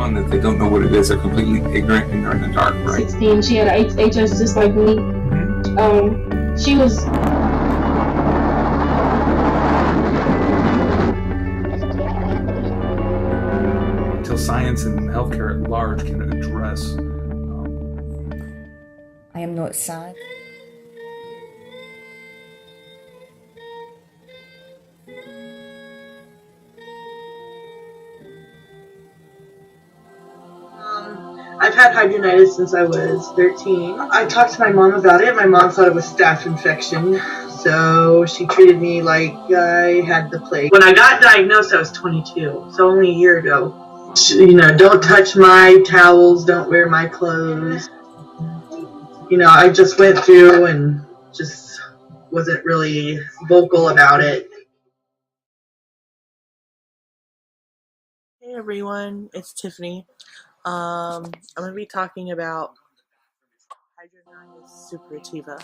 young that they don't know what it is. They're completely ignorant and they're in the dark, right? 16, she had HS just like me. She was... Until science and healthcare at large can address. I am not sad. I've had hidradenitis since I was 13. I talked to my mom about it. My mom thought it was staph infection, so she treated me like I had the plague. When I got diagnosed, I was 22, so only a year ago. You know, don't touch my towels, don't wear my clothes. You know, I just went through and just wasn't really vocal about it. Hey everyone, it's Tiffanie. I'm going to be talking about Hidradenitis Suppurativa.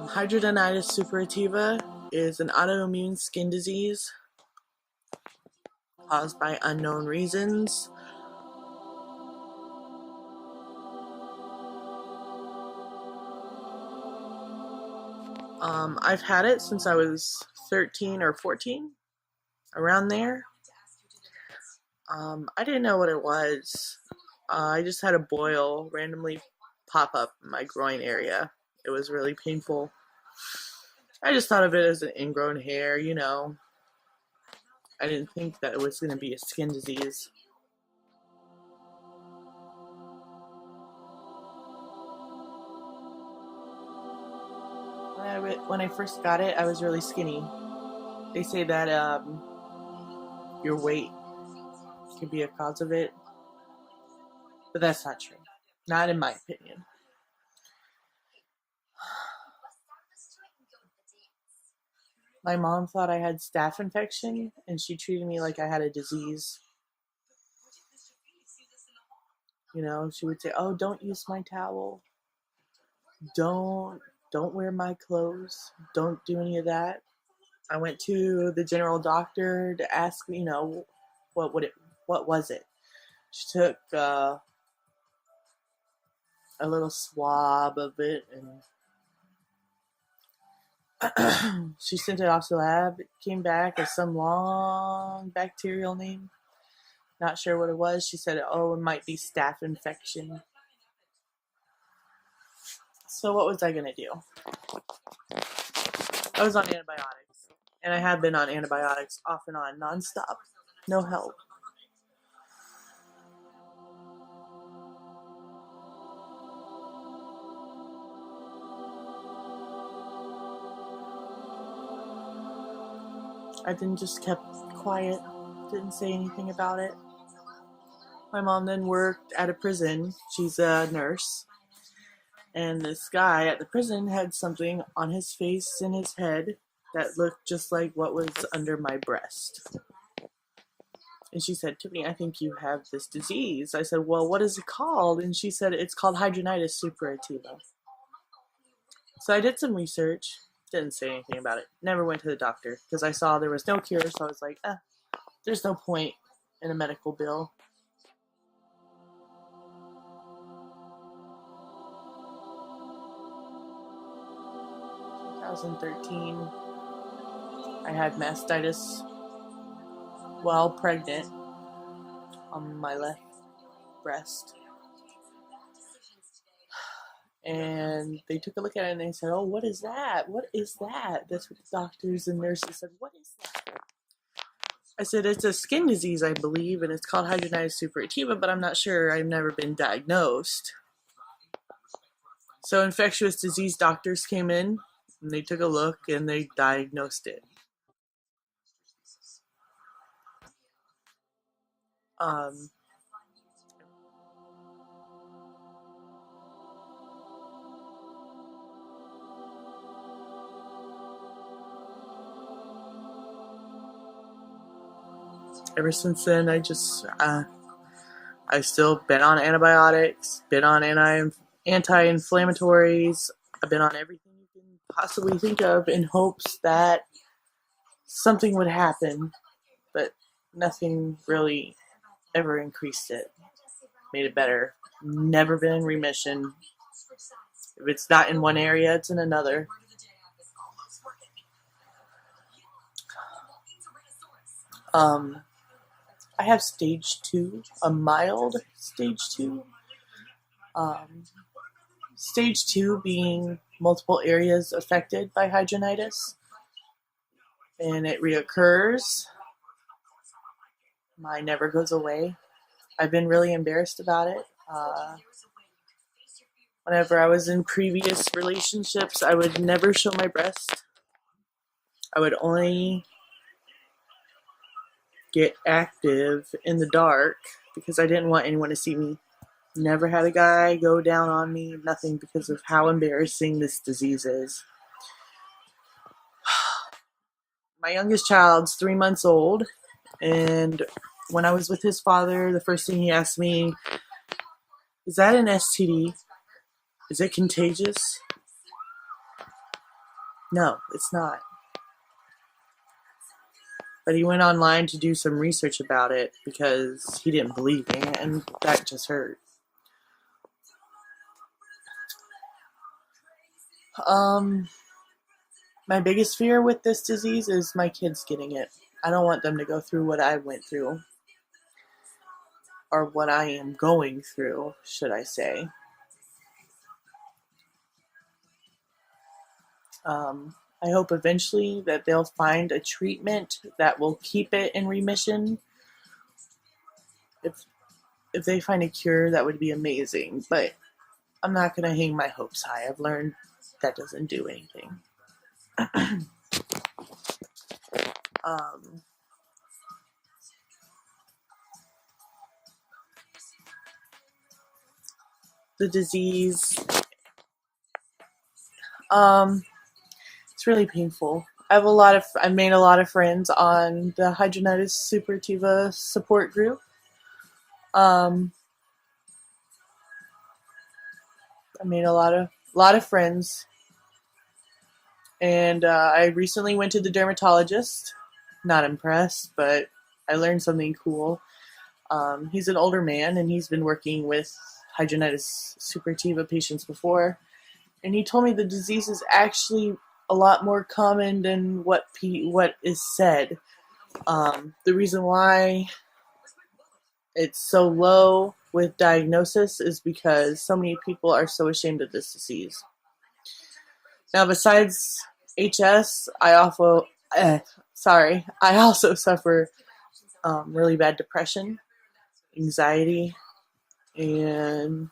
Hidradenitis Suppurativa is an autoimmune skin disease caused by unknown reasons. I've had it since I was 13 or 14, around there. I didn't know what it was. I just had a boil randomly pop up in my groin area. It was really painful. I just thought of it as an ingrown hair, you know. I didn't think that it was going to be a skin disease. When I first got it, I was really skinny. They say that your weight could be a cause of it, but that's not true. Not in my opinion. My mom thought I had staph infection, and she treated me like I had a disease. You know, she would say, "Oh, don't use my towel. Don't wear my clothes. Don't do any of that." I went to the general doctor to ask, you know, what was it? She took a little swab of it, and she sent it off to the lab. It came back as some long bacterial name. Not sure what it was. She said, "Oh, it might be staph infection." So what was I gonna do? I was on antibiotics, and I have been on antibiotics off and on, non-stop. No help. I then just kept quiet, didn't say anything about it. My mom then worked at a prison. She's a nurse. And this guy at the prison had something on his face and his head that looked just like what was under my breast. And she said, "Tiffanie, I think you have this disease." I said, "Well, what is it called?" And she said, "It's called Hidradenitis Suppurativa." So I did some research, didn't say anything about it. Never went to the doctor because I saw there was no cure, so I was like, there's no point in a medical bill. In 2013, I had mastitis while pregnant on my left breast. And they took a look at it and they said, "Oh, what is that? What is that?" That's what the doctors and nurses said. "What is that?" I said, "It's a skin disease, I believe, and it's called Hidradenitis Suppurativa, but I'm not sure. I've never been diagnosed." So infectious disease doctors came in and they took a look and they diagnosed it. Ever since then, I've still been on antibiotics, been on anti-inflammatories. I've been on everything you you can possibly think of in hopes that something would happen, but nothing really ever increased it, made it better. Never been in remission. If it's not in one area, it's in another. I have stage 2, a mild stage 2. Stage 2 being multiple areas affected by hidradenitis, and it reoccurs. Mine never goes away. I've been really embarrassed about it. Whenever I was in previous relationships, I would never show my breast. I would only get active in the dark because I didn't want anyone to see me. Never had a guy go down on me, nothing, because of how embarrassing this disease is. My youngest child's 3 months old, and when I was with his father, the first thing he asked me, "Is that an STD? Is it contagious?" No, it's not. But he went online to do some research about it because he didn't believe me, and that just hurt. My biggest fear with this disease is my kids getting it. I don't want them to go through what I went through. Or what I am going through, should I say. I hope eventually that they'll find a treatment that will keep it in remission. If they find a cure, that would be amazing. But I'm not going to hang my hopes high. I've learned that doesn't do anything. The disease, it's really painful. I've made a lot of friends on the Hidradenitis Suppurativa support group. I made a lot of friends, and I recently went to the dermatologist. Not impressed, but I learned something cool. He's an older man, and he's been working with Hidradenitis Suppurativa patients before, and he told me the disease is actually a lot more common than what is said. The reason why it's so low with diagnosis is because so many people are so ashamed of this disease. Now, besides HS, I also suffer really bad depression, anxiety, and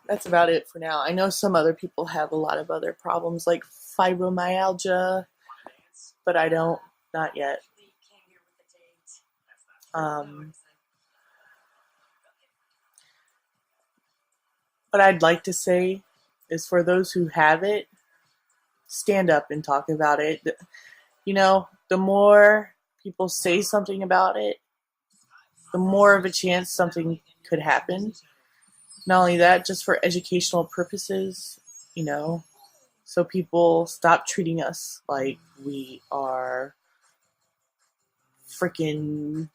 that's about it for now. I know some other people have a lot of other problems like fibromyalgia, but I don't, not yet. What I'd like to say is, for those who have it, stand up and talk about it. You know, the more people say something about it, the more of a chance something could happen. Not only that, just for educational purposes, you know, so people stop treating us like we are freaking,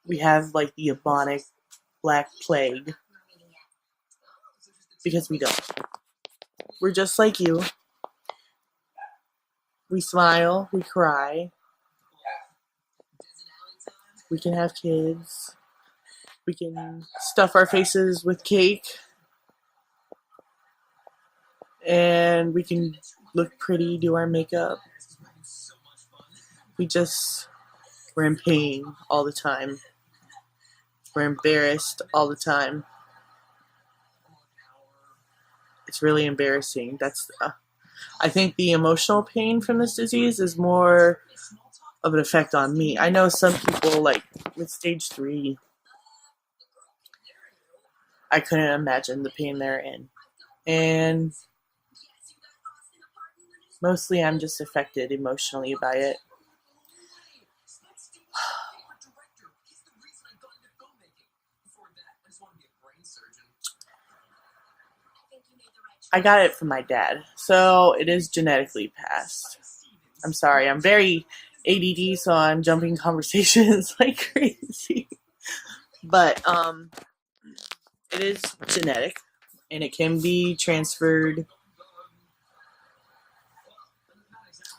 we have like the bubonic black plague, because we don't. We're just like you. We smile, we cry, we can have kids, we can stuff our faces with cake, and we can look pretty, do our makeup. We're in pain all the time. We're embarrassed all the time. It's really embarrassing. I think the emotional pain from this disease is more of an effect on me. I know some people, like with stage 3, I couldn't imagine the pain they're in. And mostly I'm just affected emotionally by it. I got it from my dad, so it is genetically passed. I'm sorry, I'm very ADD, so I'm jumping conversations like crazy. But it is genetic, and it can be transferred.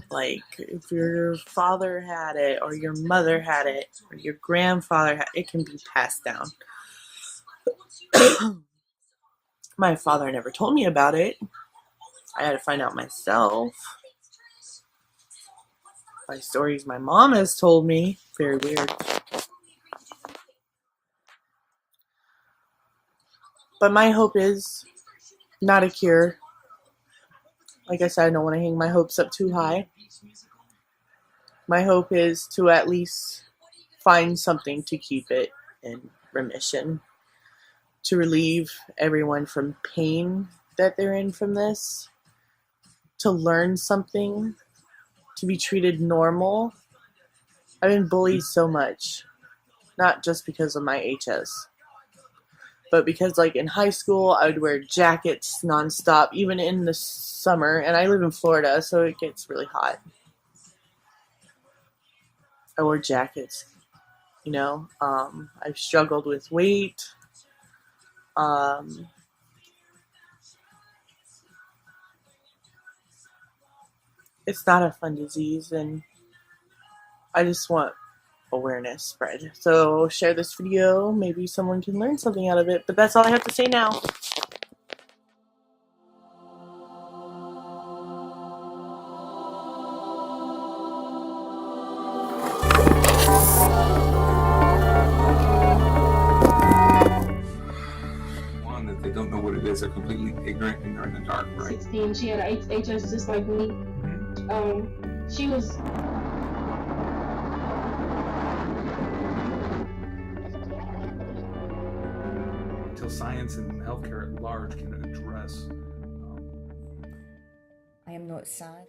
Like if your father had it, or your mother had it, or your grandfather had it, can be passed down. My father never told me about it. I had to find out myself by stories my mom has told me. Very weird. But my hope is not a cure. Like I said, I don't want to hang my hopes up too high. My hope is to at least find something to keep it in remission, to relieve everyone from pain that they're in from this, to learn something, to be treated normal. I've been bullied so much, not just because of my HS, but because like in high school I would wear jackets nonstop, even in the summer, and I live in Florida, so it gets really hot. I wore jackets, you know. I've struggled with weight. It's not a fun disease, and I just want awareness spread. So share this video. Maybe someone can learn something out of it. But that's all I have to say now. One, that they don't know what it is. They're completely ignorant and they're in the dark, right? 16. She had HS just like me. She was. Until science and healthcare at large can address. I am not sad.